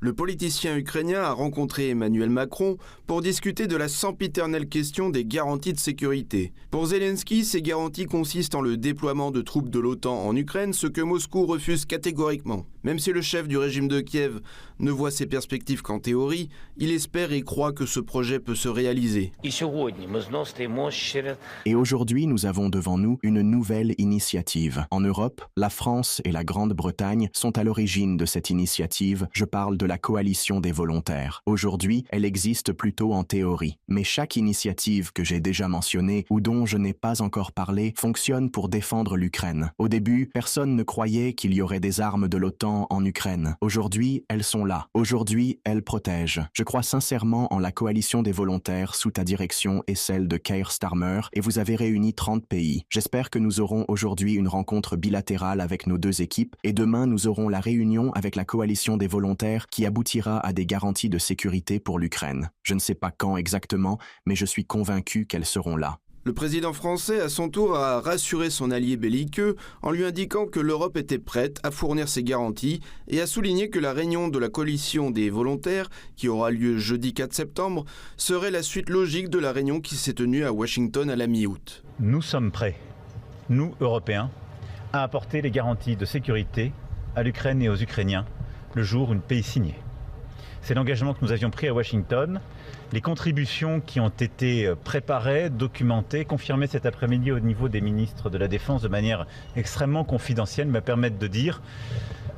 Le politicien ukrainien a rencontré Emmanuel Macron pour discuter de la sempiternelle question des garanties de sécurité. Pour Zelensky, ces garanties consistent en le déploiement de troupes de l'OTAN en Ukraine, ce que Moscou refuse catégoriquement. Même si le chef du régime de Kiev ne voit ces perspectives qu'en théorie, il espère et croit que ce projet peut se réaliser. Et aujourd'hui, nous avons devant nous une nouvelle initiative. En Europe, la France et la Grande-Bretagne sont à l'origine de cette initiative. Je parle de la coalition des volontaires. Aujourd'hui, elle existe plutôt en théorie. Mais chaque initiative que j'ai déjà mentionnée ou dont je n'ai pas encore parlé fonctionne pour défendre l'Ukraine. Au début, personne ne croyait qu'il y aurait des armes de l'OTAN en Ukraine. Aujourd'hui, elles sont là. Aujourd'hui, elles protègent. Je crois sincèrement en la coalition des volontaires sous ta direction et celle de Keir Starmer, et vous avez réuni 30 pays. J'espère que nous aurons aujourd'hui une rencontre bilatérale avec nos deux équipes, et demain nous aurons la réunion avec la coalition des volontaires qui aboutira à des garanties de sécurité pour l'Ukraine. Je ne sais pas quand exactement, mais je suis convaincu qu'elles seront là. Le président français, à son tour, a rassuré son allié belliqueux en lui indiquant que l'Europe était prête à fournir ces garanties et a souligné que la réunion de la coalition des volontaires, qui aura lieu jeudi 4 septembre, serait la suite logique de la réunion qui s'est tenue à Washington à la mi-août. Nous sommes prêts, nous, Européens, à apporter les garanties de sécurité à l'Ukraine et aux Ukrainiens le jour où le pays signait. C'est l'engagement que nous avions pris à Washington. Les contributions qui ont été préparées, documentées, confirmées cet après-midi au niveau des ministres de la Défense de manière extrêmement confidentielle me permettent de dire,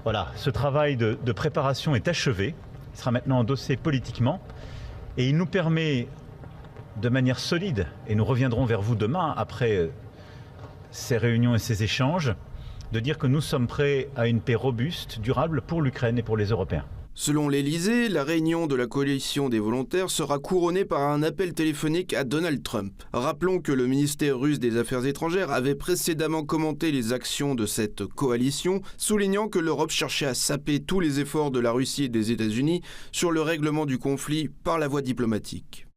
voilà, ce travail de préparation est achevé, il sera maintenant endossé politiquement et il nous permet de manière solide, et nous reviendrons vers vous demain après ces réunions et ces échanges, de dire que nous sommes prêts à une paix robuste, durable pour l'Ukraine et pour les Européens. Selon l'Élysée, la réunion de la coalition des volontaires sera couronnée par un appel téléphonique à Donald Trump. Rappelons que le ministère russe des Affaires étrangères avait précédemment commenté les actions de cette coalition, soulignant que l'Europe cherchait à saper tous les efforts de la Russie et des États-Unis sur le règlement du conflit par la voie diplomatique.